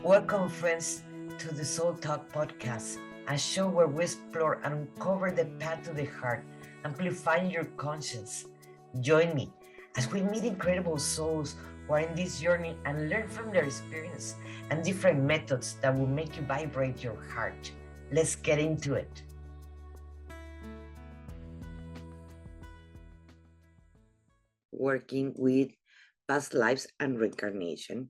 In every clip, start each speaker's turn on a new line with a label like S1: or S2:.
S1: Welcome, friends, to the Soul Talk podcast, a show where we explore and uncover the path to the heart, amplifying your conscience. Join me as we meet incredible souls who are in this journey and learn from their experience and different methods that will make you vibrate your heart. Let's get into it.
S2: Working with past lives and reincarnation.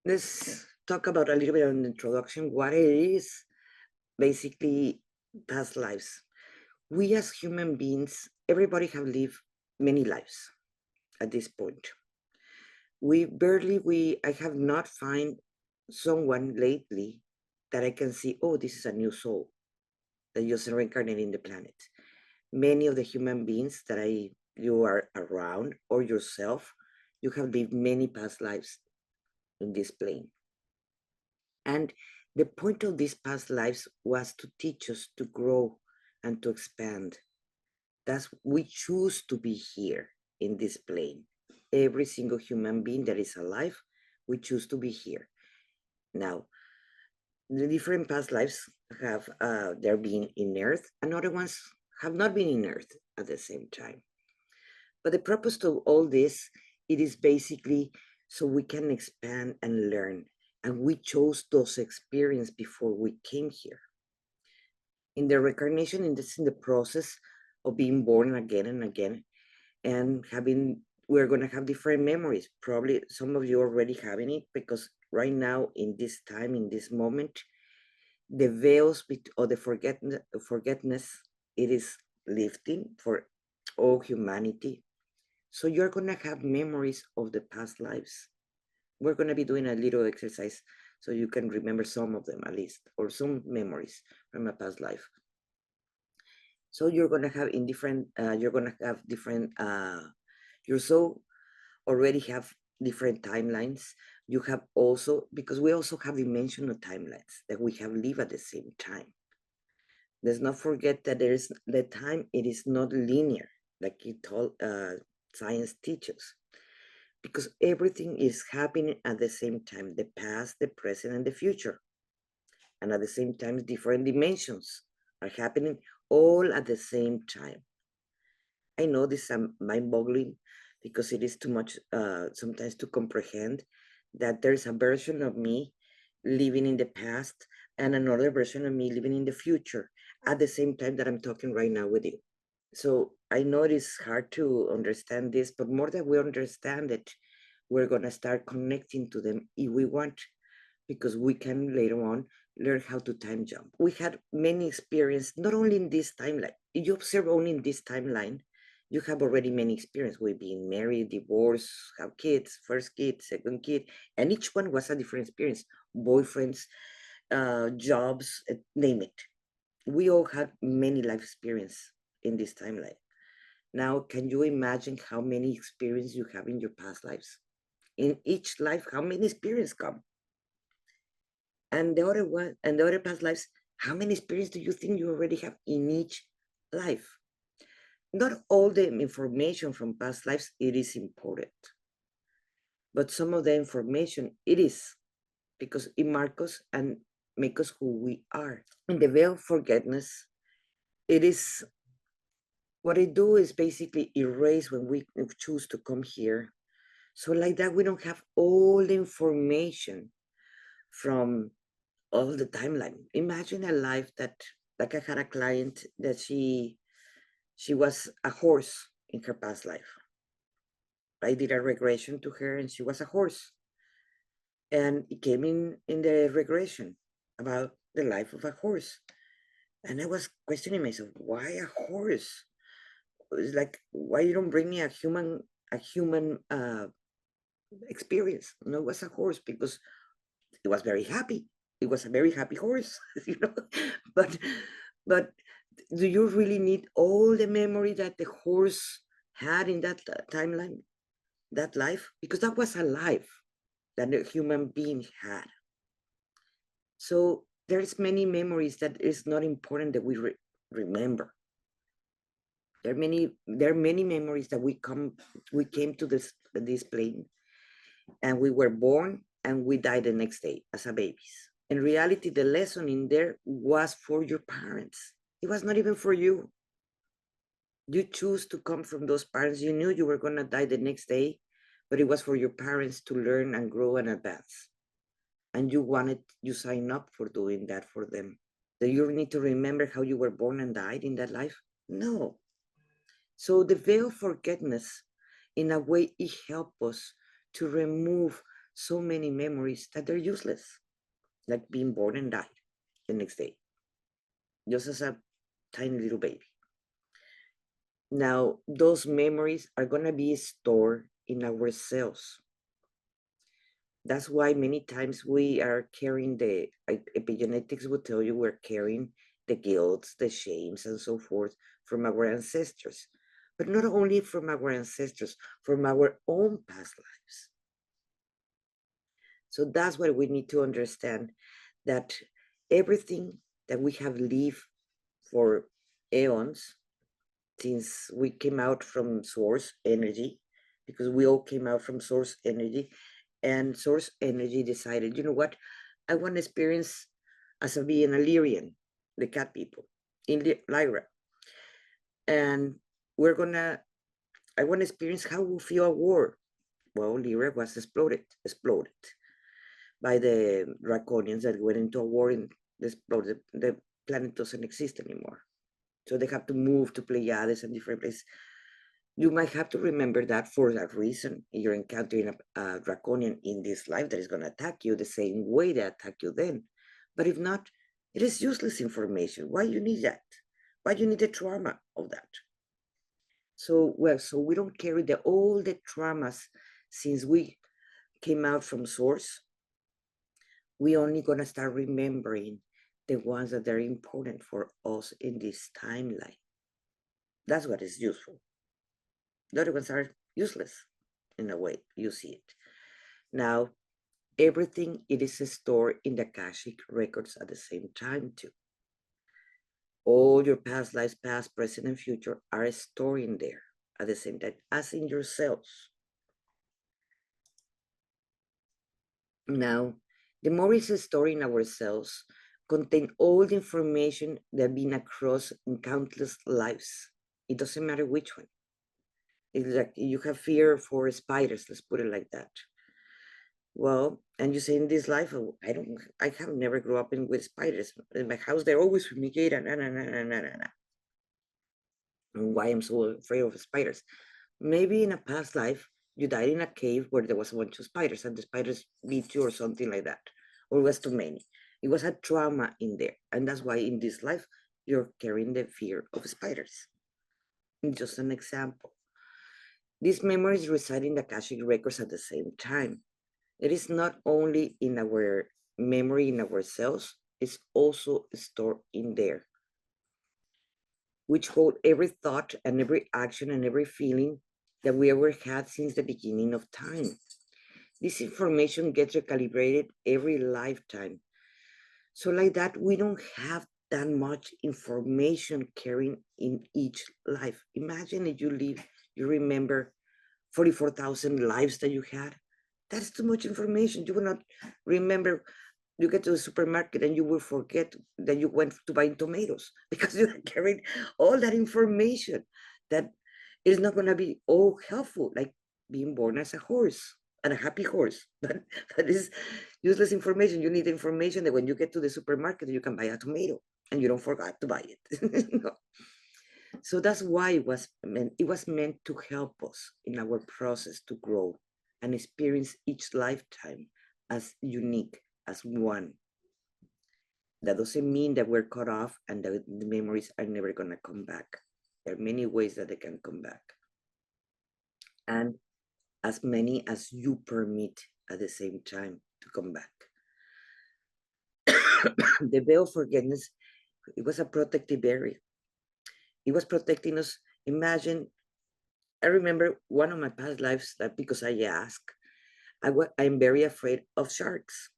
S2: Let's talk about a little bit on the introduction, what it is, basically past lives. We as human beings, everybody have lived many lives at this point. I have not find someone lately that I can see, oh, this is a new soul that just reincarnated in the planet. Many of the human beings that you are around or yourself, you have lived many past lives in this plane. And the point of these past lives was to teach us to grow and to expand. We choose to be here in this plane. Every single human being that is alive, we choose to be here. Now, the different past lives have they're being in Earth, and other ones have not been in Earth at the same time. But the purpose of all this, it is basically so we can expand and learn. And we chose those experiences before we came here. In the reincarnation, in the process of being born again and again, and we're going to have different memories. Probably some of you already having it, because right now, in this time, in this moment, the veils or the forgetfulness, it is lifting for all humanity. So you're going to have memories of the past lives. We're going to be doing a little exercise so you can remember some of them at least, or some memories from a past life. So you're going to have different, your soul already have different timelines. You have also, because we also have dimensional timelines that we have lived at the same time. Let's not forget that there is the time, it is not linear, like science teaches, because everything is happening at the same time, the past, the present, and the future. And at the same time, different dimensions are happening all at the same time. I know this is mind-boggling because it is too much sometimes to comprehend that there's a version of me living in the past and another version of me living in the future at the same time that I'm talking right now with you. So I know it is hard to understand this, but more that we understand it, we're going to start connecting to them if we want, because we can later on learn how to time jump. We had many experiences, not only in this timeline. If you observe only in this timeline, you have already many experience with being married, divorced, have kids, first kid, second kid, and each one was a different experience. Boyfriends, jobs, name it. We all had many life experience in this timeline. Now, can you imagine how many experience you have in your past lives? In each life, how many experience come? And the other past lives, how many experience do you think you already have in each life? Not all the information from past lives, it is important. But some of the information, it is, because it marks us and makes us who we are. And the veil of forgetfulness, it is, what it do is basically erase when we choose to come here. So like that, we don't have all the information from all the timeline. Imagine a life that, like I had a client that she was a horse in her past life. I did a regression to her and she was a horse. And it came in the regression about the life of a horse. And I was questioning myself, why a horse? It's like, why you don't bring me a human experience? No, it was a horse because it was very happy. It was a very happy horse, you know. But but do you really need all the memory that the horse had in that timeline, that life? Because that was a life that a human being had. So there's many memories that is not important that we remember. There are many memories that we came to this plane, and we were born and we die the next day as a babies. In reality, the lesson in there was for your parents. It was not even for you. You choose to come from those parents. You knew you were going to die the next day, but it was for your parents to learn and grow and advance. And you sign up for doing that for them. Do you need to remember how you were born and died in that life? No. So the veil of forgetfulness, in a way, it helps us to remove so many memories that they're useless, like being born and died the next day, just as a tiny little baby. Now, those memories are going to be stored in our cells. That's why many times we are carrying epigenetics will tell you we're carrying the guilts, the shames, and so forth from our ancestors. But not only from our ancestors, from our own past lives. So that's what we need to understand, that everything that we have lived for eons, since we came out from source energy, because we all came out from source energy, and source energy decided, you know what, I want to experience as a being a Lyrian, the cat people, in Lyra. And I want to experience how we feel a war. Well, Lyra was exploded by the draconians that went into a war and exploded. The planet doesn't exist anymore. So they have to move to Pleiades and different places. You might have to remember that for that reason. You're encountering a draconian in this life that is going to attack you the same way they attack you then. But if not, it is useless information. Why you need that? Why you need the trauma of that? So we don't carry all the traumas since we came out from source. We only gonna start remembering the ones that are important for us in this timeline. That's what is useful. The other ones are useless in a way, you see it. Now, everything it is stored in the Akashic records at the same time too. All your past lives, past, present, and future are stored in there at the same time, as in your cells. Now, the more it's stored in our cells, contain all the information that have been across in countless lives. It doesn't matter which one. It's like you have fear for spiders, let's put it like that. Well, and you say in this life, oh, I have never grew up with spiders. In my house, they're always fumigated. And why I'm so afraid of spiders? Maybe in a past life, you died in a cave where there was a bunch of spiders and the spiders beat you or something like that, or it was too many. It was a trauma in there. And that's why in this life, you're carrying the fear of spiders. Just an example. These memories reside in the Akashic records at the same time. It is not only in our memory in our cells, it's also stored in there, which hold every thought and every action and every feeling that we ever had since the beginning of time. This information gets recalibrated every lifetime. So like that, we don't have that much information carrying in each life. Imagine if you remember 44,000 lives that you had. That's too much information. You will not remember. You get to the supermarket and you will forget that you went to buy tomatoes because you carried all that information that is not going to be all helpful, like being born as a horse and a happy horse. But that is useless information. You need information that when you get to the supermarket, you can buy a tomato and you don't forget to buy it. No. So that's why it was meant to help us in our process to grow and experience each lifetime as unique as one. That doesn't mean that we're cut off and that the memories are never going to come back. There are many ways that they can come back. And as many as you permit at the same time to come back. The veil of forgiveness, it was a protective area. It was protecting us. Imagine, I remember one of my past lives that because I asked, I'm very afraid of sharks.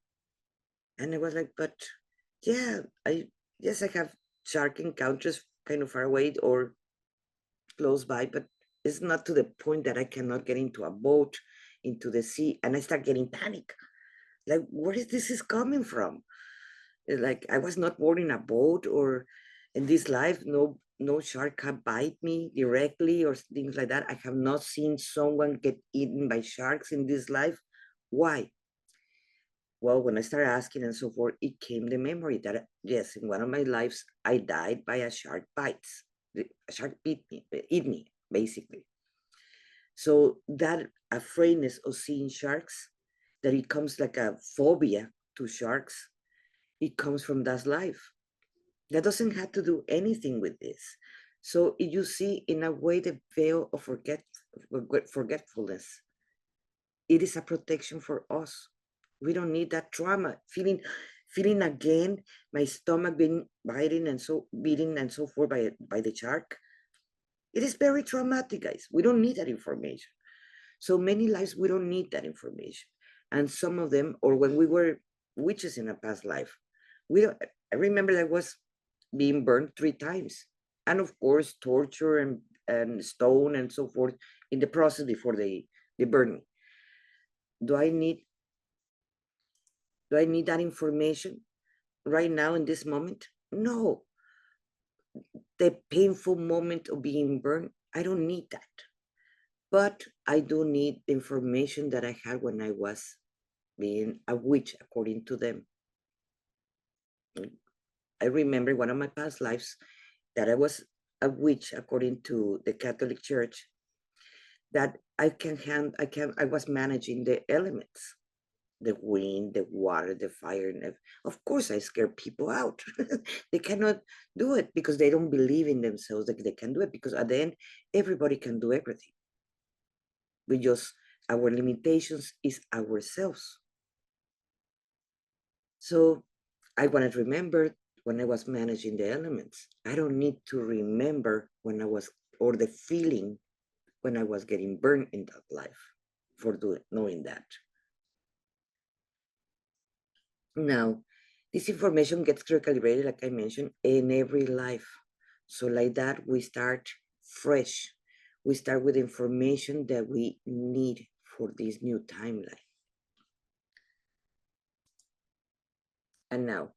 S2: And I was like, but yeah, yes, I have shark encounters kind of far away or close by, but it's not to the point that I cannot get into a boat, into the sea, and I start getting panic. Like, where is this is coming from? Like, I was not born in a boat, or in this life, no shark can bite me directly or things like that. I have not seen someone get eaten by sharks in this life. Why? Well, when I started asking and so forth, it came the memory that yes, in one of my lives, I died by a shark bites. A shark eat me, basically. So that afraidness of seeing sharks, that it comes like a phobia to sharks, it comes from that life. That doesn't have to do anything with this. So you see, in a way, the veil of forgetfulness, it is a protection for us. We don't need that trauma. Feeling again my stomach being biting and so beating and so forth by the shark. It is very traumatic, guys. We don't need that information. So many lives we don't need that information. And some of them, or when we were witches in a past life, we don't, I remember I was being burned 3 times. And of course, torture and stone and so forth in the process before they burn me. Do I need do I need that information right now in this moment? No. The painful moment of being burned, I don't need that. But I do need the information that I had when I was being a witch, according to them. I remember one of my past lives that I was a witch, according to the Catholic Church, that I was managing the elements, the wind, the water, the fire, and of course I scare people out. They cannot do it because they don't believe in themselves that they can do it, because at the end, everybody can do everything. We just, our limitations is ourselves. So I want to remember when I was managing the elements. I don't need to remember when I was, or the feeling when I was getting burned in that life for knowing that. Now, this information gets recalibrated, like I mentioned, in every life. So like that, we start fresh. We start with information that we need for this new timeline. And now,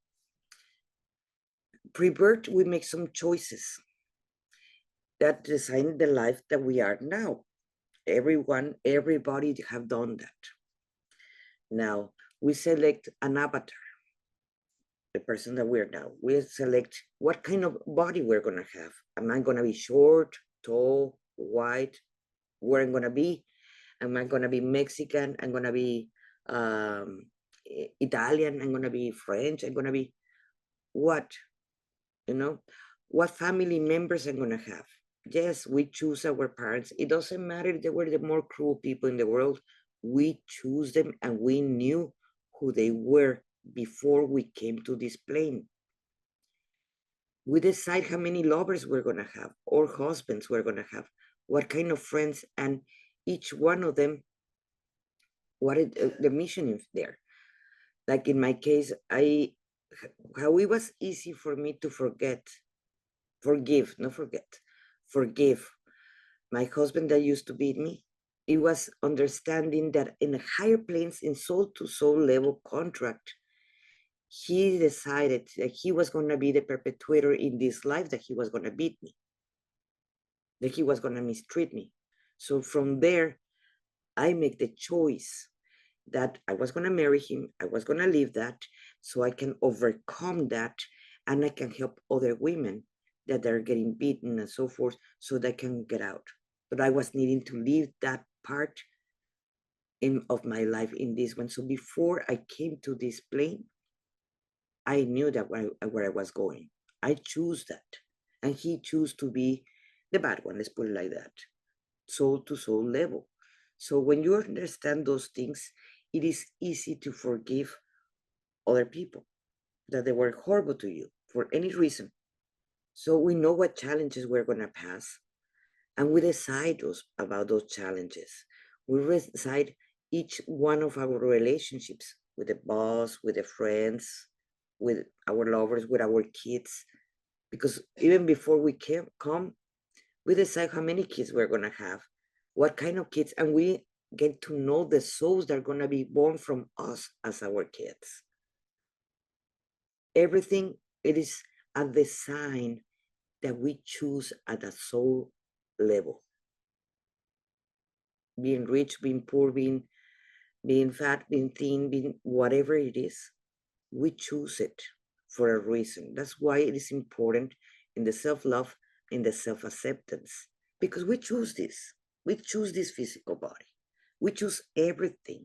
S2: pre-birth, we make some choices that design the life that we are now. Everybody have done that. Now, we select an avatar, the person that we're now. We select what kind of body we're gonna have. Am I gonna be short, tall, white? Where I'm gonna be? Am I gonna be Mexican? I'm gonna be Italian? I'm gonna be French? I'm gonna be what? You know, what family members I'm gonna have? Yes, we choose our parents. It doesn't matter if they were the more cruel people in the world. We choose them, and we knew who they were before we came to this plane. We decide how many lovers we're going to have, or husbands we're going to have, what kind of friends, and each one of them, what is the mission is there. Like in my case, how it was easy for me to forgive, not forget, forgive my husband that used to beat me. It was understanding that in higher planes, in soul to soul level contract, he decided that he was going to be the perpetuator in this life, that he was going to beat me, that he was going to mistreat me. So from there, I make the choice that I was going to marry him, I was going to leave that, so I can overcome that, and I can help other women that are getting beaten and so forth, so they can get out. But I was needing to leave that part of my life in this one. So before I came to this plane, I knew that where I was going. I choose that. And he chose to be the bad one, let's put it like that, soul to soul level. So when you understand those things, it is easy to forgive other people that they were horrible to you for any reason. So we know what challenges we're going to pass, and we decide about those challenges. We decide each one of our relationships with the boss, with the friends, with our lovers, with our kids. Because even before we come, we decide how many kids we're going to have, what kind of kids, and we get to know the souls that are going to be born from us as our kids. Everything, it is a design that we choose at a soul level. Being rich, being poor, being fat, being thin, being whatever it is, we choose it for a reason. That's why it is important in the self-love, in the self-acceptance, because we choose this. We choose this physical body. We choose everything.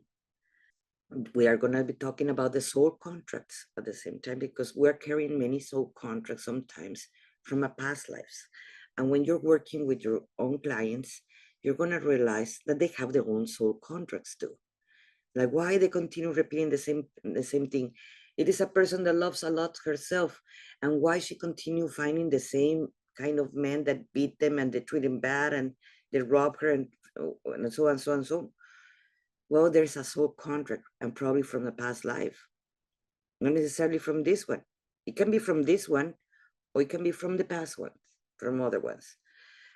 S2: We are going to be talking about the soul contracts at the same time, because we're carrying many soul contracts sometimes from a past lives. And when you're working with your own clients, you're going to realize that they have their own soul contracts too. Like why they continue repeating the same thing. It is a person that loves a lot herself, and why she continue finding the same kind of men that beat them and they treat them bad and they rob her and so on, so on, so. Well, there's a soul contract, and probably from the past life, not necessarily from this one. It can be from this one, or it can be from the past ones, from other ones.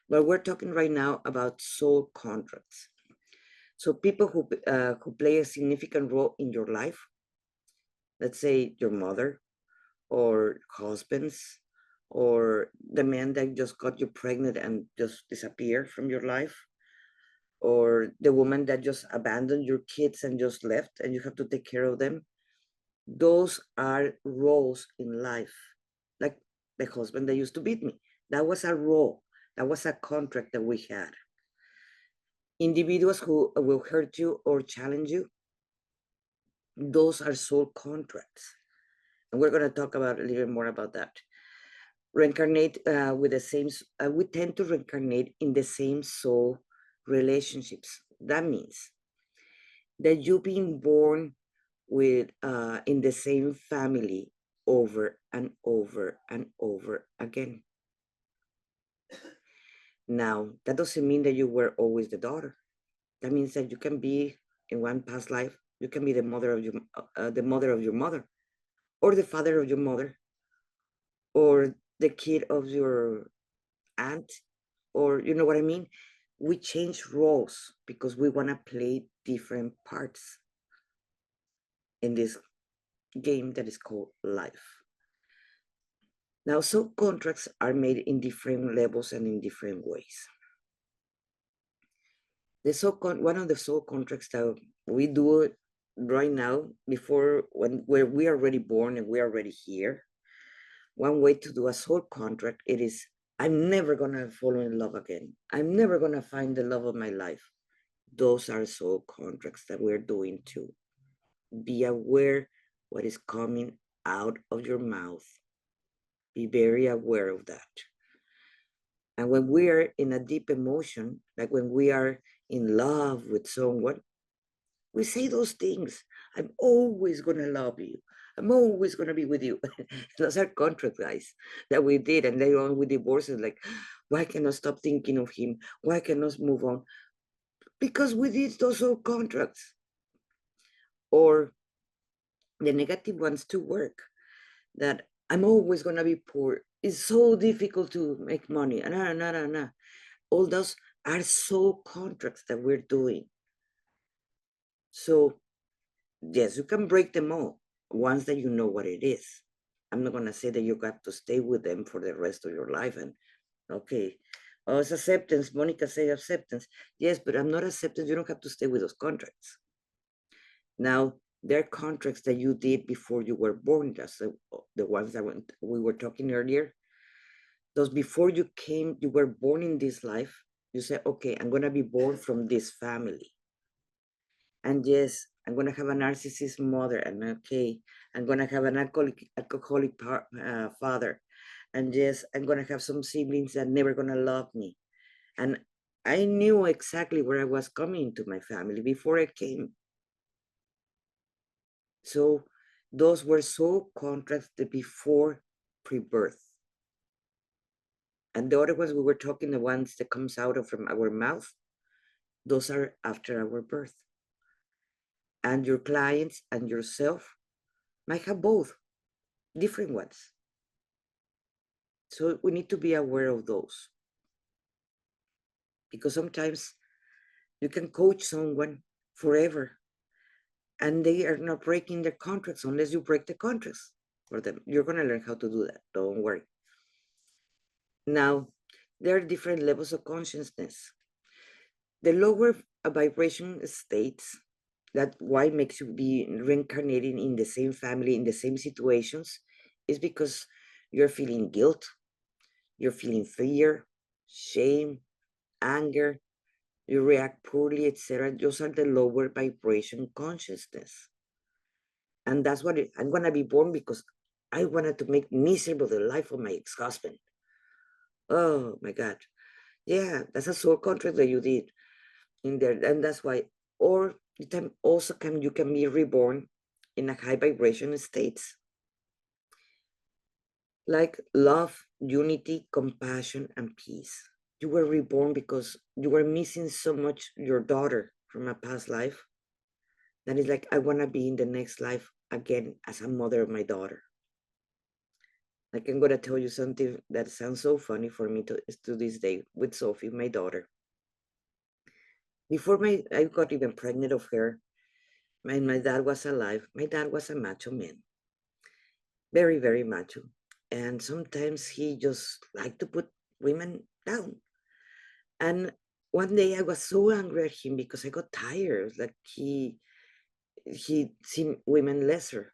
S2: But we're talking right now about soul contracts. So people who play a significant role in your life, let's say your mother or husbands or the man that just got you pregnant and just disappeared from your life, or the woman that just abandoned your kids and just left and you have to take care of them. Those are roles in life. Like the husband that used to beat me, that was a role, that was a contract that we had. Individuals who will hurt you or challenge you, those are soul contracts. And we're going to talk about a little more about that. Reincarnate with the same, we tend to reincarnate in the same soul relationships. That means that you've been born with in the same family over and over and over again. Now, that doesn't mean that you were always the daughter. That means that you can be in one past life, you can be the mother of your mother, or the father of your mother, or the kid of your aunt, or you know what I mean? We change roles because we want to play different parts in this game that is called life. Now, soul contracts are made in different levels and in different ways. One of the soul contracts that we do right now, before where we are already born and we are already here, one way to do a soul contract, it is, I'm never gonna fall in love again. I'm never gonna find the love of my life. Those are soul contracts that we're doing too. Be aware what is coming out of your mouth. Be very aware of that. And when we are in a deep emotion, like when we are in love with someone, we say those things. I'm always going to love you. I'm always going to be with you. Those are contract, guys, that we did. And later on we divorced. Like, why can I stop thinking of him? Why can I move on? Because we did those old contracts. Or the negative ones to work, that I'm always going to be poor. It's so difficult to make money. All those are soul contracts that we're doing. So yes, you can break them all once that you know what it is. I'm not going to say that you got to stay with them for the rest of your life. And okay, oh, it's acceptance. Monica say acceptance. Yes, but I'm not acceptance. You don't have to stay with those contracts. Now, there are contracts that you did before you were born. That's the ones that we were talking earlier. Those before you were born in this life. You say, okay, I'm going to be born from this family. And yes, I'm going to have a narcissist mother, and okay, I'm going to have an alcoholic father. And yes, I'm going to have some siblings that never going to love me. And I knew exactly where I was coming to my family before I came. So those were soul contracts before pre-birth. And the other ones we were talking, the ones that comes out of from our mouth, those are after our birth. And your clients and yourself might have both, different ones. So we need to be aware of those. Because sometimes You can coach someone forever, and they are not breaking their contracts unless you break the contracts for them. You're going to learn how to do that. Don't worry. Now, there are different levels of consciousness. The lower vibration states, that why makes you be reincarnating in the same family, in the same situations, is because you're feeling guilt, you're feeling fear, shame, anger, you react poorly, etc. Those are the lower vibration consciousness. And that's what I'm gonna be born because I wanted to make miserable the life of my ex-husband. Oh my God. Yeah, that's a soul contract that you did in there. And that's why, or you can also you can be reborn in a high vibration states like love, unity, compassion, and peace. You were reborn because you were missing so much your daughter from a past life. That is like, I want to be in the next life again as a mother of my daughter. Like, I'm going to tell you something that sounds so funny for me to this day with Sophie, my daughter. Before I got even pregnant of her, my dad was alive. My dad was a macho man, very, very macho. And sometimes he just liked to put women down. And one day I was so angry at him because I got tired. Like he seen women lesser.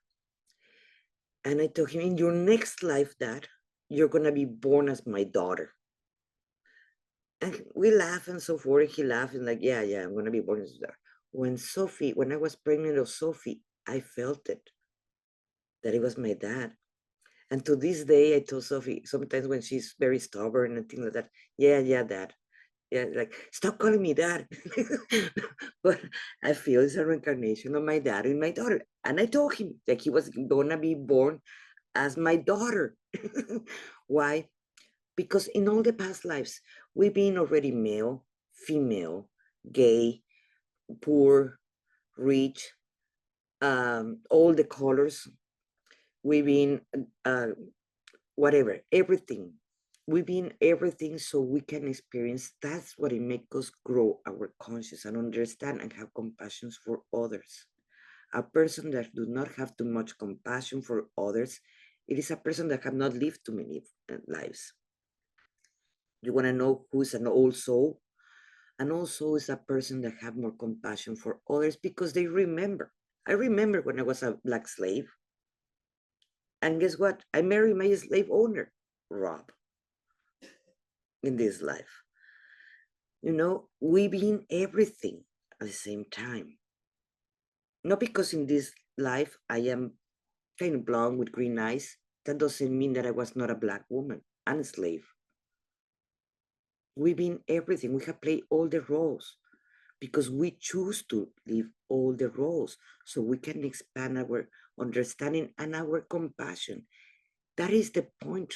S2: And I told him, in your next life, Dad, you're gonna be born as my daughter. And we laugh and so forth. He laughed and like, yeah, yeah, I'm gonna be born as a daughter. When I was pregnant of Sophie, I felt it, that it was my dad. And to this day, I told Sophie, sometimes when she's very stubborn and things like that, yeah, yeah, Dad. Yeah, like, stop calling me dad. But I feel it's a reincarnation of my dad and my daughter. And I told him that he was gonna be born as my daughter. Why? Because in all the past lives, we've been already male, female, gay, poor, rich, all the colors. We've been uh, whatever, everything. We've been everything so we can experience. That's what it makes us grow our conscience and understand and have compassion for others. A person that do not have too much compassion for others, it is a person that have not lived too many lives. You want to know who's an old soul? And also is a person that have more compassion for others because they remember. I remember when I was a black slave. And guess what? I married my slave owner, Rob, in this life. We've been everything at the same time. Not because in this life I am kind of blonde with green eyes. That doesn't mean that I was not a black woman and a slave. We've been everything. We have played all the roles because we choose to live all the roles so we can expand our understanding and our compassion. That is the point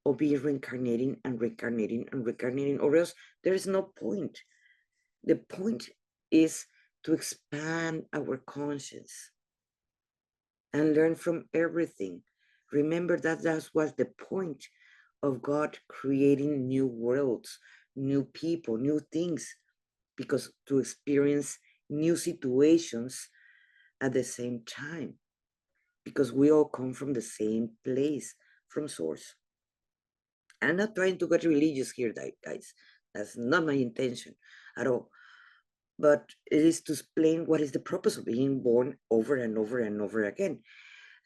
S2: of being reincarnating and reincarnating and reincarnating, or else there is no point. The point is to expand our conscience and learn from everything. Remember that was the point of God creating new worlds, new people, new things, because to experience new situations at the same time, because we all come from the same place, from source. I'm not trying to get religious here, guys. That's not my intention at all. But it is to explain what is the purpose of being born over and over and over again.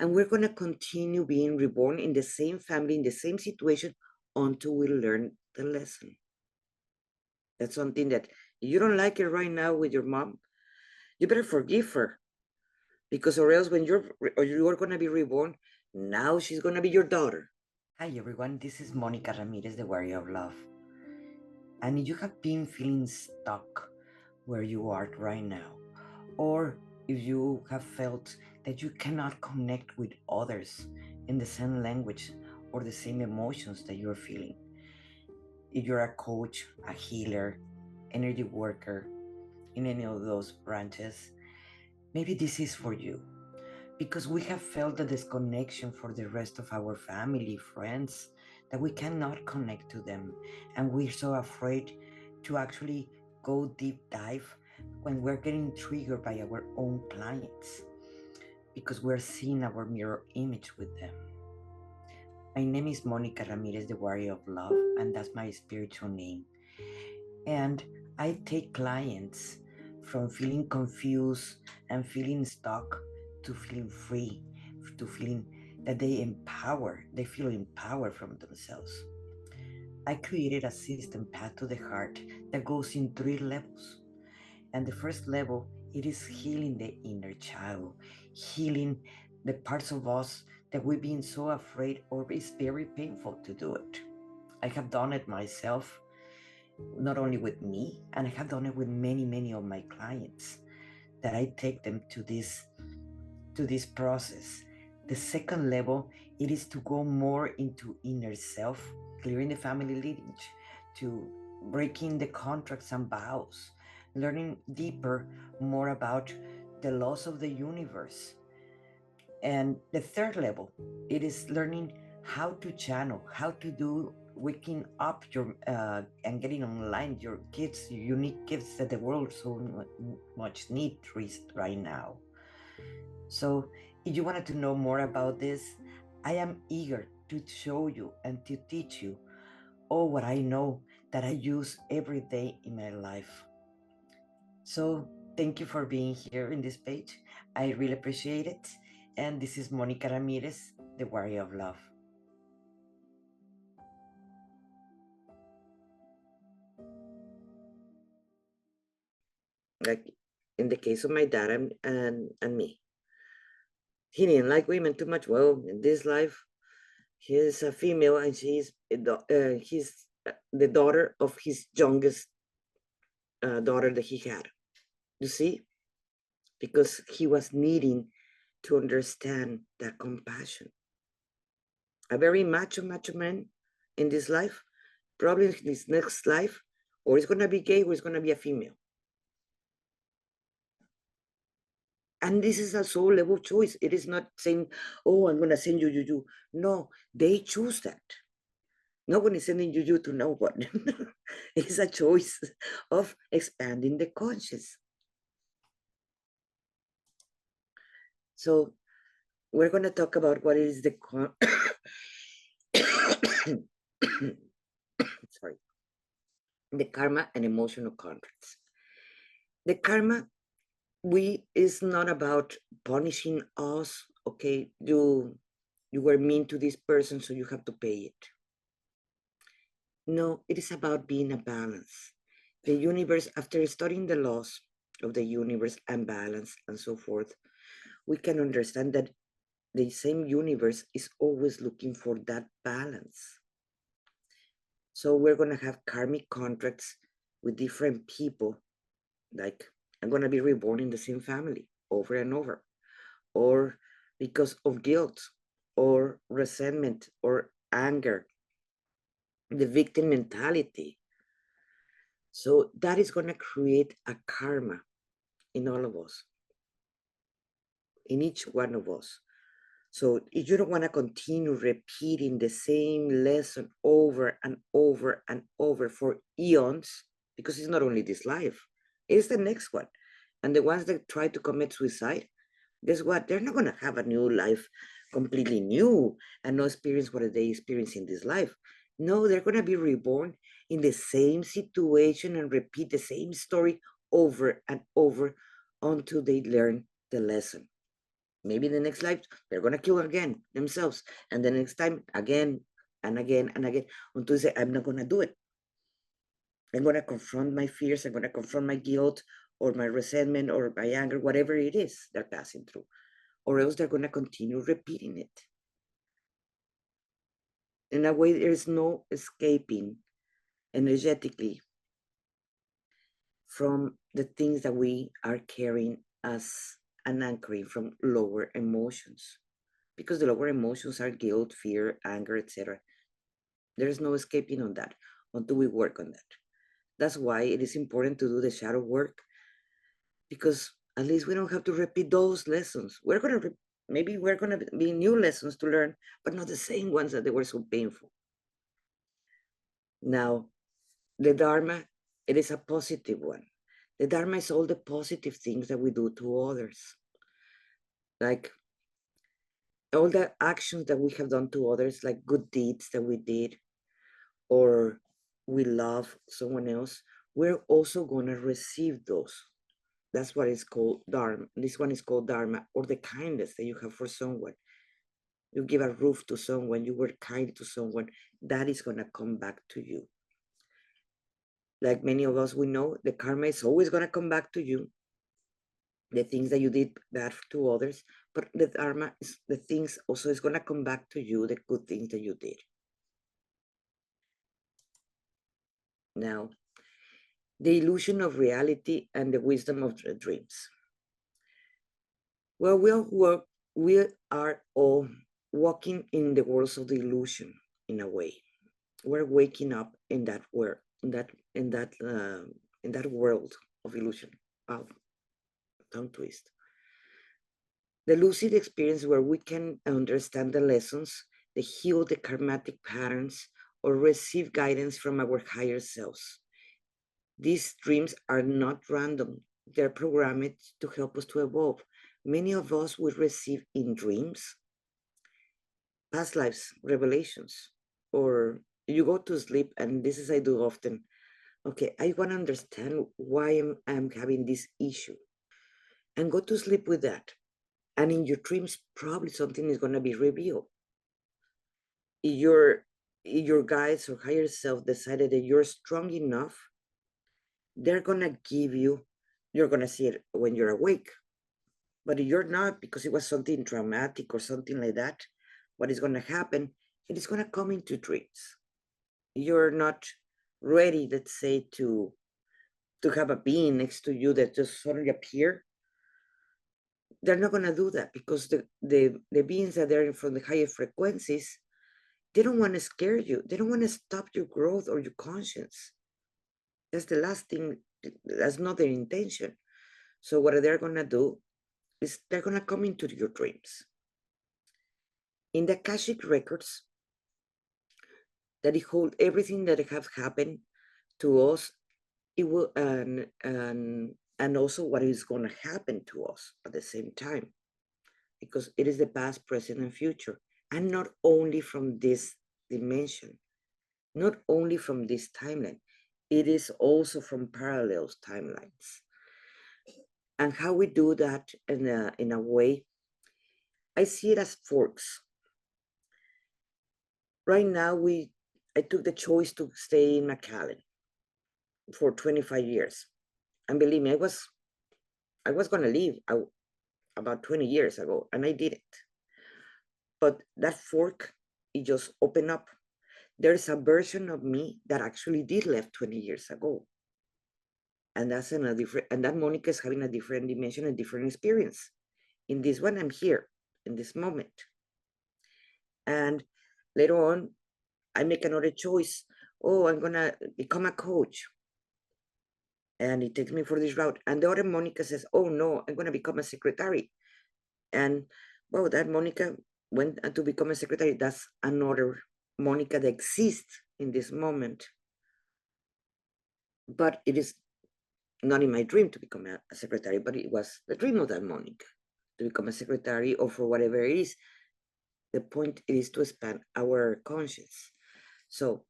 S2: And we're going to continue being reborn in the same family, in the same situation, until we learn the lesson. That's something that if you don't like it right now with your mom, you better forgive her. Because or else when you're going to be reborn, now she's going to be your daughter.
S1: Hi everyone, this is Monica Ramirez, the Warrior of Love. And if you have been feeling stuck where you are right now, or if you have felt that you cannot connect with others in the same language or the same emotions that you're feeling, if you're a coach, a healer, energy worker in any of those branches, maybe this is for you. Because we have felt the disconnection for the rest of our family, friends, that we cannot connect to them. And we're so afraid to actually
S2: go deep dive when we're getting triggered by our own clients because we're seeing our mirror image with them. My name is Monica Ramirez, the Warrior of Love, and that's my spiritual name. And I take clients from feeling confused and feeling stuck to feeling free, to feeling that they feel empowered from themselves. I created a system, Path to the Heart, that goes in 3 levels. And the first level, it is healing the inner child, healing the parts of us that we've been so afraid or it's very painful to do it. I have done it myself, not only with me, and I have done it with many of my clients that I take them to this process. The second level, it is to go more into inner self, clearing the family lineage, to breaking the contracts and vows, learning deeper more about the laws of the universe. And the third level, it is learning how to channel, how to do waking up your and getting online your gifts, your unique gifts that the world so much needs right now. So, if you wanted to know more about this, I am eager to show you and to teach you all what I know that I use every day in my life. So, thank you for being here in this page. I really appreciate it. And this is Monica Ramirez, the Warrior of Love.
S1: Like in the case of my dad and me, he didn't like women too much. Well, in this life, he's a female and he's the daughter of his youngest daughter that he had. You see, because he was needing to understand that compassion. A very macho man in this life, probably in his next life, or he's gonna be gay or he's gonna be a female. And this is a soul level choice. It is not saying, oh, I'm gonna send you. No, they choose that. No one is sending you to no one. It's a choice of expanding the conscious. So we're going to talk about what is the sorry, the karma and emotional contracts. The karma we is not about punishing us. Okay, you were mean to this person, so you have to pay it. No, it is about being a balance. The universe, after studying the laws of the universe and balance and so forth, we can understand that the same universe is always looking for that balance. So we're going to have karmic contracts with different people, like I'm going to be reborn in the same family over and over, or because of guilt or resentment or anger, the victim mentality. So that is going to create a karma in all of us, in each one of us. So if you don't want to continue repeating the same lesson over and over and over for eons, because it's not only this life, it's the next one. And the ones that try to commit suicide, guess what? They're not going to have a new life completely new and not experience what they experience in this life. No, they're going to be reborn in the same situation and repeat the same story over and over until they learn the lesson. Maybe the next life, they're going to kill again themselves. And the next time, again and again and again, until they say, I'm not going to do it. I'm going to confront my fears. I'm going to confront my guilt or my resentment or my anger, whatever it is they're passing through. Or else they're going to continue repeating it. In a way, there is no escaping energetically from the things that we are carrying as an anchoring from lower emotions. Because the lower emotions are guilt, fear, anger, etc. There is no escaping on that until we work on that. That's why it is important to do the shadow work, because at least we don't have to repeat those lessons. Maybe we're gonna be new lessons to learn, but not the same ones that they were so painful. Now, the Dharma
S2: It is a positive one. The Dharma is all the positive things that we do to others, like all the actions that we have done to others, like good deeds that we did, or we love someone else. We're also going to receive those. That's what is called Dharma. This one is called Dharma, or the kindness that you have for someone. You give a roof to someone, you were kind to someone, that is going to come back to you. Like many of us, we know the karma is always going to come back to you. The things that you did bad to others, but the dharma is the things also is going to come back to you, the good things that you did. Now, the illusion of reality and the wisdom of the dreams. Well, we are all walking in the worlds of the illusion in a way. We're waking up in that world, in that world of illusion. Of tongue twist. The lucid experience where we can understand the lessons, the heal the karmatic patterns, or receive guidance from our higher selves. These dreams are not random. They're programmed to help us to evolve. Many of us will receive in dreams past lives revelations, or you go to sleep, and this is I do often. Okay, I want to understand why I'm having this issue, and go to sleep with that. And in your dreams, probably something is going to be revealed. Your your guides or higher self decided that you're strong enough, they're going to give you, you're going to see it when you're awake. But if you're not, because it was something traumatic or something like that, what is going to happen, it is going to come into dreams. You're not ready, let's say, to have a being next to you that just suddenly appear. They're not going to do that, because the beings that are from the higher frequencies, they don't want to scare you. They don't want to stop your growth or your conscience. That's the last thing. That's not their intention. So what they're going to do is they're going to come into your dreams. In the Akashic records, that it hold everything that have happened to us, it will and also what is going to happen to us at the same time, because it is the past, present, and future, and not only from this dimension, not only from this timeline, it is also from parallel timelines. And how we do that in a way, I see it as forks. Right now, I took the choice to stay in McAllen for 25 years. And believe me, I was going to leave about 20 years ago, and I did it. But that fork, it just opened up. There's a version of me that actually did left 20 years ago. And that's in a different, and that Monica is having a different dimension, a different experience. In this one, I'm here in this moment. And later on, I make another choice. Oh, I'm gonna become a coach. And it takes me for this route. And the other Monica says, oh no, I'm gonna become a secretary. And well, that Monica went to become a secretary. That's another Monica that exists in this moment. But it is not in my dream to become a secretary, but it was the dream of that Monica to become a secretary, or for whatever it is. The point is to expand our conscience. So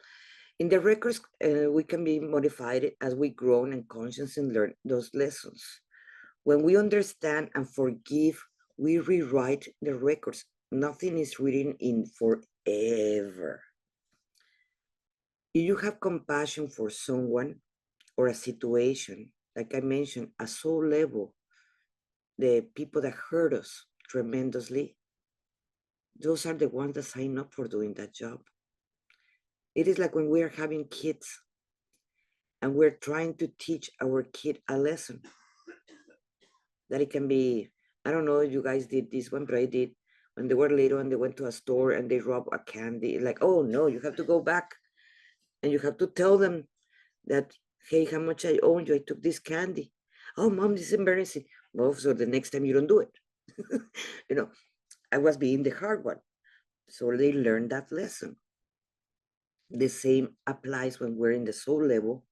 S2: in the records, we can be modified as we grow in conscience and learn those lessons. When we understand and forgive, we rewrite the records. Nothing is written in forever. If you have compassion for someone or a situation, like I mentioned, a soul level, the people that hurt us tremendously, those are the ones that sign up for doing that job. It is like when we are having kids and we're trying to teach our kid a lesson. That it can be, I don't know if you guys did this one, but I did. When they were little and they went to a store and they robbed a candy, like, oh no, you have to go back and you have to tell them that, hey, how much I owe you, I took this candy. Oh, mom, this is embarrassing. Well, so the next time you don't do it. You know, I was being the hard one. So they learned that lesson. The same applies when we're in the soul level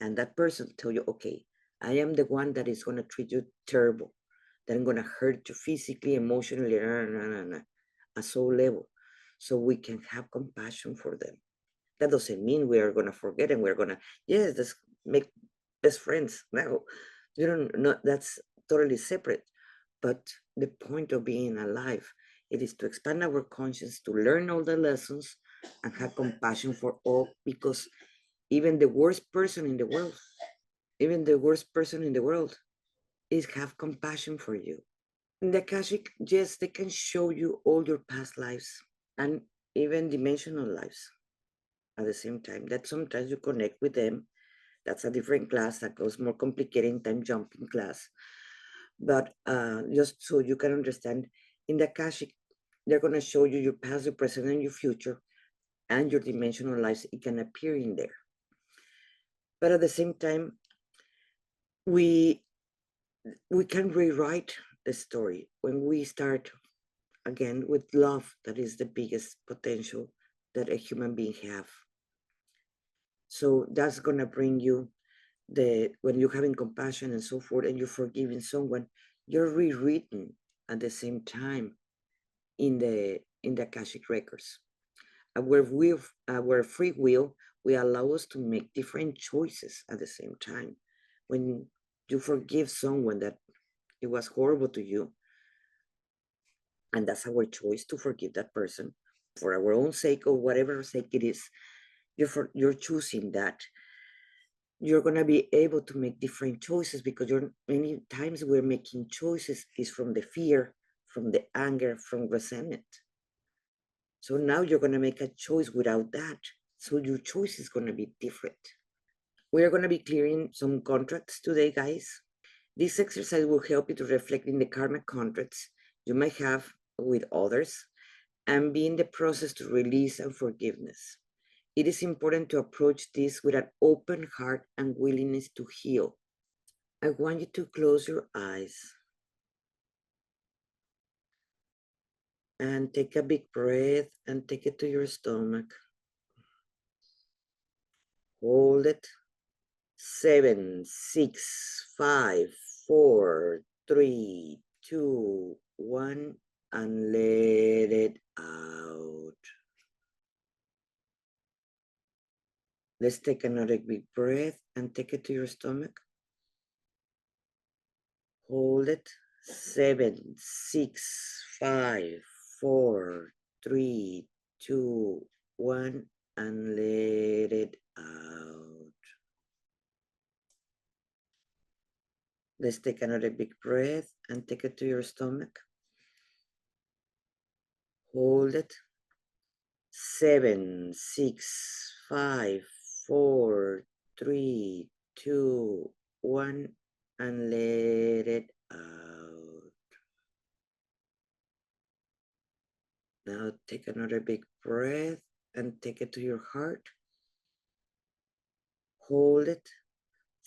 S2: and that person tell you, okay, I am the one that is going to treat you terrible, that I'm going to hurt you physically, emotionally, at soul level, so we can have compassion for them. That doesn't mean we are going to forget and we're going to, yes, let's make best friends. No, you don't know, that's totally separate. But the point of being alive, it is to expand our conscience, to learn all the lessons and have compassion for all, because even the worst person in the world, even the worst person in the world is have compassion for you. In the Akashic, yes, they can show you all your past lives and even dimensional lives at the same time. That sometimes you connect with them. That's a different class that goes more complicated in time jumping class. But just so you can understand, in the Akashic, they're going to show you your past, your present, and your future, and your dimensional lives. It can appear in there. But at the same time, we can rewrite the story when we start again with love. That is the biggest potential that a human being have. So that's going to bring you the, when you're having compassion and so forth and you're forgiving someone, you're rewritten at the same time in the Akashic records. Our free will, we allow us to make different choices at the same time. When you forgive someone that it was horrible to you, and that's our choice to forgive that person for our own sake or whatever sake it is, you're choosing that. You're going to be able to make different choices because you're many times we're making choices is from the fear, from the anger, from resentment. So now you're going to make a choice without that. So your choice is going to be different. We are going to be clearing some contracts today, guys. This exercise will help you to reflect in the karmic contracts you might have with others and be in the process to release and forgiveness. It is important to approach this with an open heart and willingness to heal. I want you to close your eyes and take a big breath and take it to your stomach. Hold it. 7, 6, 5, 4, 3, 2, 1, and let it out. Let's take another big breath and take it to your stomach. Hold it. 7, 6, 5, 4, 3, 2, 1, and let it out. Let's take another big breath and take it to your stomach. Hold it. 7, 6, 5, 4, 3, 2, 1, and let it out. Now take another big breath and take it to your heart. Hold it.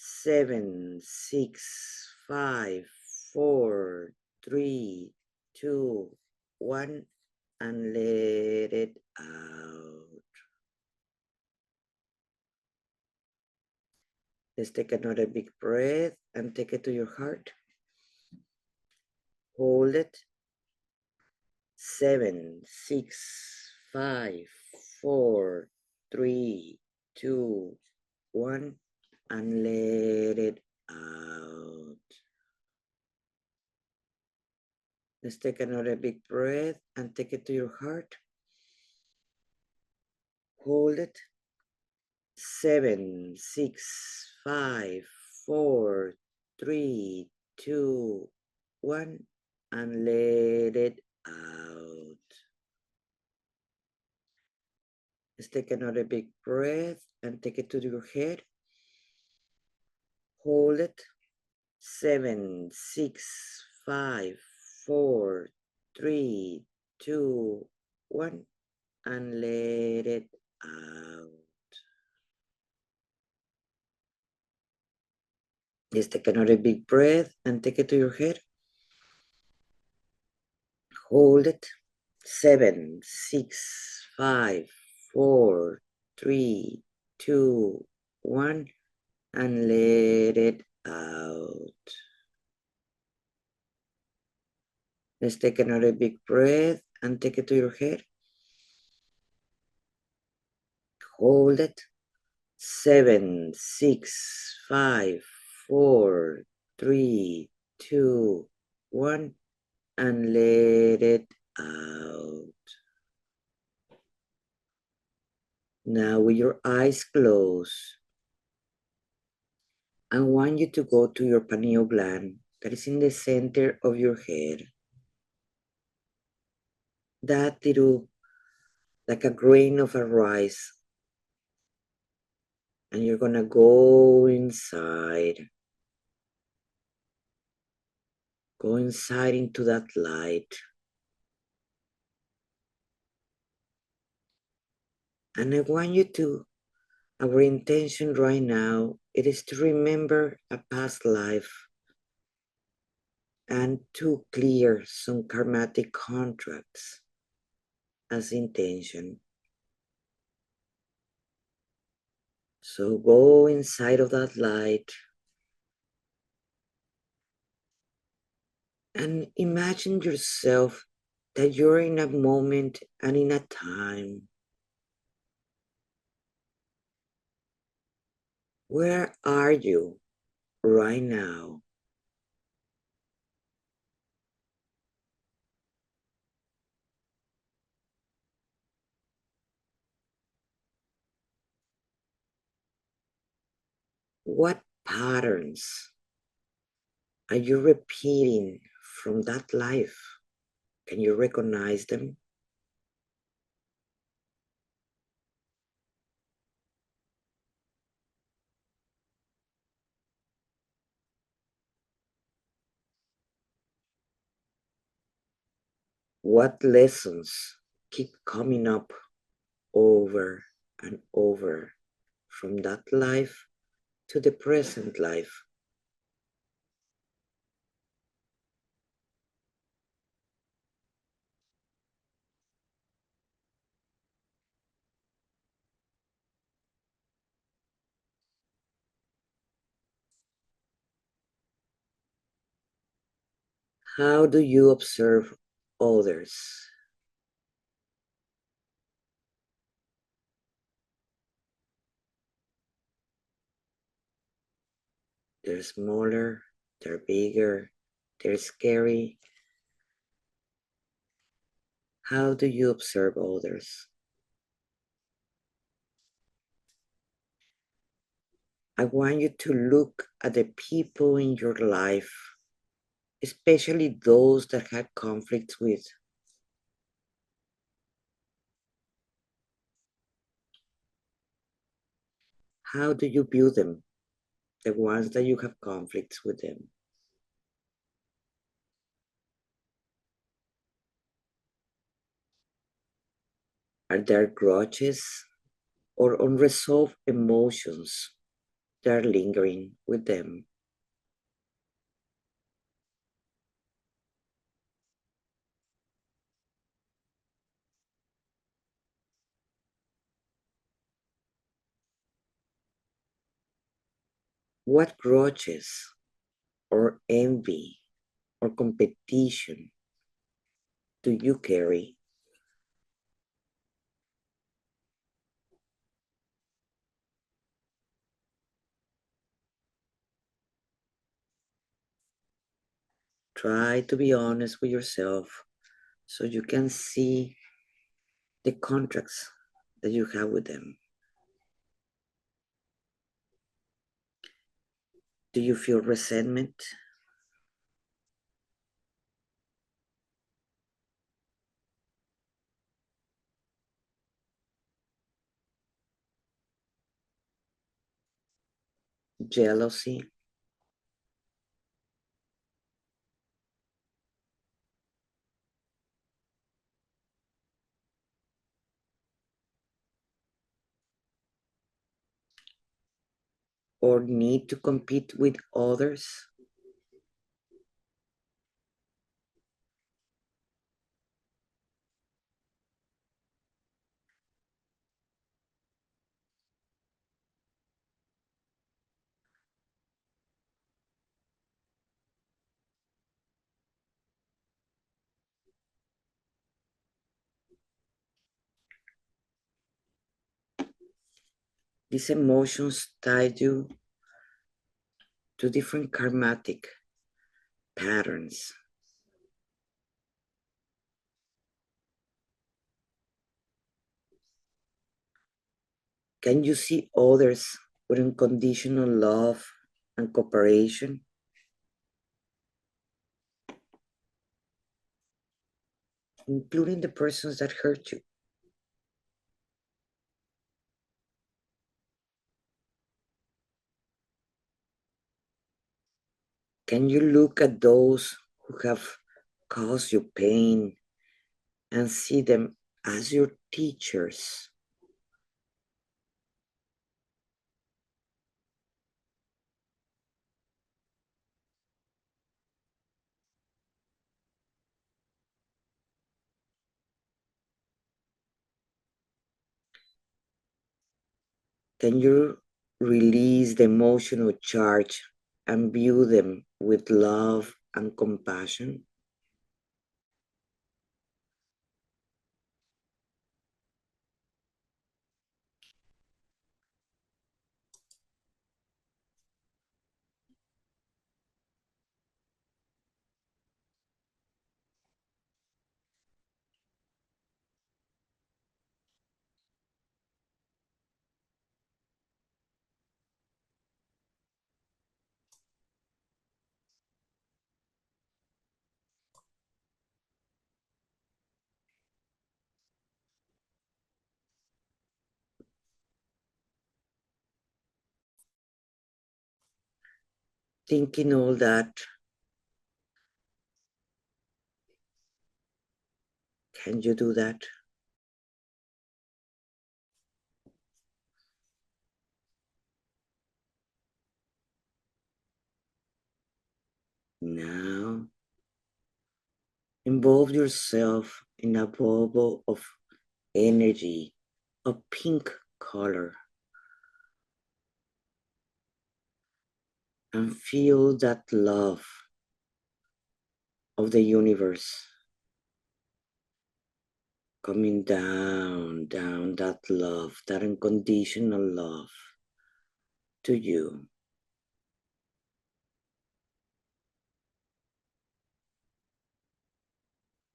S2: 7, 6, 5, 4, 3, 2, 1, and let it out. Let's take another big breath and take it to your heart. Hold it. 7, 6, 5, 4, 3, 2, 1, and let it out. Let's take another big breath and take it to your heart. Hold it. 7, 6, 5, 4, 3, 2, 1, and let it out. Let's take another big breath and take it to your head. Hold it. 7, 6, 5, 4, 3, 2, 1, and let it out. Let's take another big breath and take it to your head. Hold it. 7, 6, 5, 4, 3, 2, 1, and let it out. Let's take another big breath and take it to your head. Hold it. 7, 6, 5, 4, 3, 2, 1, and let it out. Now, with your eyes closed, I want you to go to your pineal gland that is in the center of your head. That little, like a grain of a rice. And you're gonna go inside. Go inside into that light. And I want you to, our intention right now, it is to remember a past life and to clear some karmatic contracts as intention. So go inside of that light and imagine yourself that you're in a moment and in a time. Where are you right now? What patterns are you repeating from that life? Can you recognize them? What lessons keep coming up over and over from that life to the present life? How do you observe others? They're smaller, they're bigger, they're scary. How do you observe others? I want you to look at the people in your life, especially those that had conflicts with. How do you view them? The ones that you have conflicts with them. Are there grudges or unresolved emotions that are lingering with them? What grudges or envy or competition do you carry? Try to be honest with yourself so you can see the contracts that you have with them. Do you feel resentment, jealousy, or need to compete with others? These emotions tied you to different karmatic patterns. Can you see others with unconditional love and cooperation, including the persons that hurt you? Can you look at those who have caused you pain and see them as your teachers? Can you release the emotional charge and view them with love and compassion? Thinking all that, can you do that? Now, involve yourself in a bubble of energy, a pink color, and feel that love of the universe coming down, that love, that unconditional love to you.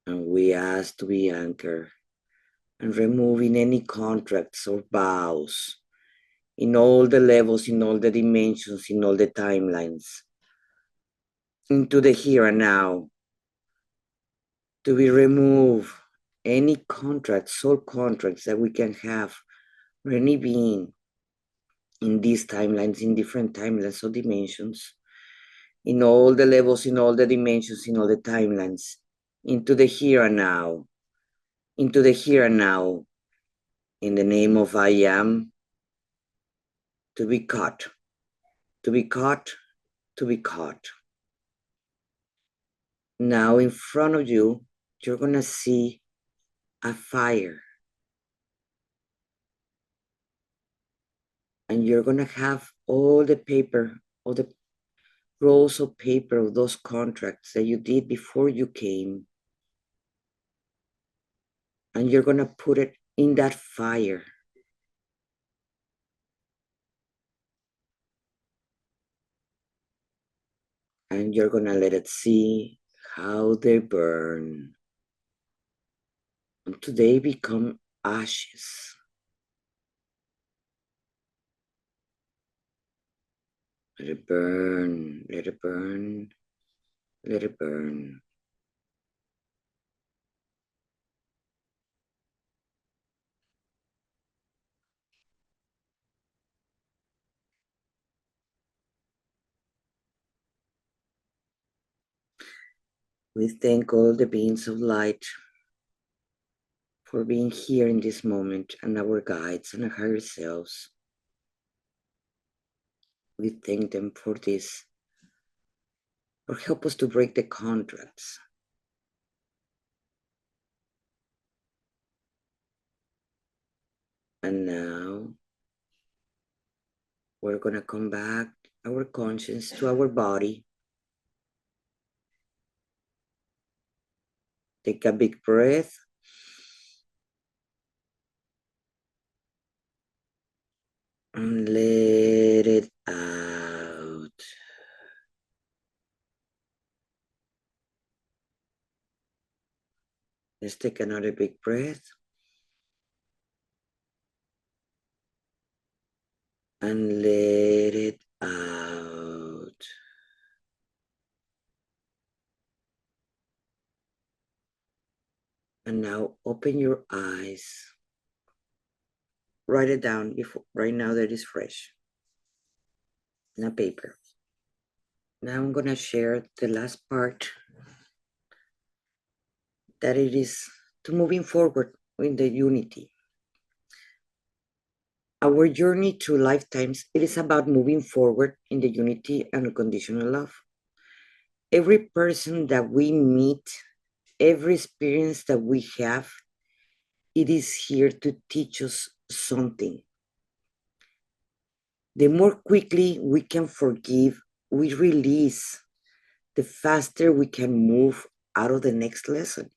S2: And we ask to be anchored and removing any contracts or vows in all the levels, in all the dimensions, in all the timelines, into the here and now, to be removed any contracts, soul contracts that we can have for any being in these timelines, in different timelines or dimensions, in all the levels, in all the dimensions, in all the timelines, into the here and now, into the here and now, in the name of I am, to be caught, to be caught, to be caught. Now in front of you, you're going to see a fire. And you're going to have all the paper, all the rolls of paper of those contracts that you did before you came. And you're going to put it in that fire. And you're going to let it see how they burn until they become ashes. Let it burn, let it burn, let it burn. We thank all the beings of light for being here in this moment and our guides and our higher selves. We thank them for this, or help us to break the contracts. And now we're going to come back our conscience to our body. Take a big breath. and let it out. Let's take another big breath. And let it out. And now open your eyes. Write it down before, right now that is fresh. In a paper. Now I'm gonna share the last part, that it is to moving forward in the unity. Our journey through lifetimes, it is about moving forward in the unity and unconditional love. Every person that we meet, every experience that we have, it is here to teach us something. The more quickly we can forgive, we release, the faster we can move out of the next lesson.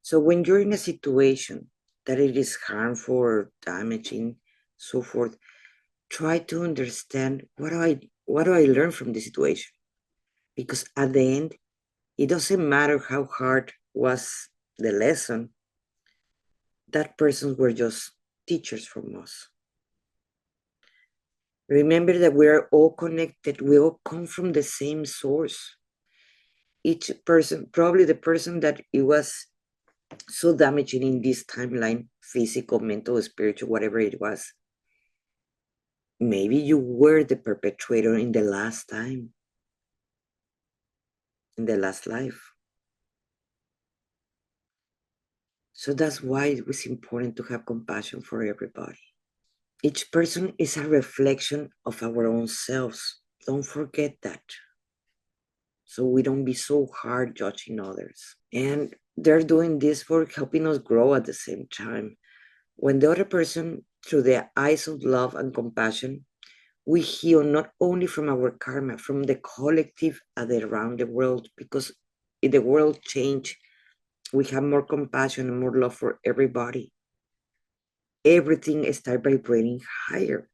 S2: So when you're in a situation that it is harmful or damaging, so forth, try to understand what do I learn from the situation? Because at the end, it doesn't matter how hard was the lesson, that persons were just teachers from us. Remember that we are all connected, we all come from the same source. Each person, probably the person that it was so damaging in this timeline, physical, mental, spiritual, whatever it was, maybe you were the perpetrator in the last time, in the last life. So that's why it was important to have compassion for everybody. Each person is a reflection of our own selves. Don't forget that. So we don't be so hard judging others. And they're doing this for helping us grow at the same time. When the other person, through the eyes of love and compassion, we heal not only from our karma, from the collective and around the world, because if the world change, we have more compassion and more love for everybody. Everything starts vibrating higher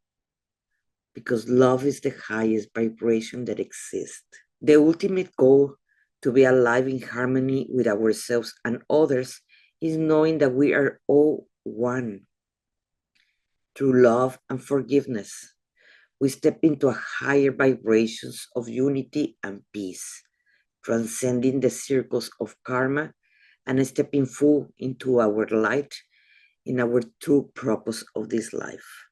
S2: because love is the highest vibration that exists. The ultimate goal, to be alive in harmony with ourselves and others, is knowing that we are all one. Through love and forgiveness, we step into higher vibrations of unity and peace, transcending the circles of karma and stepping full into our light in our true purpose of this life.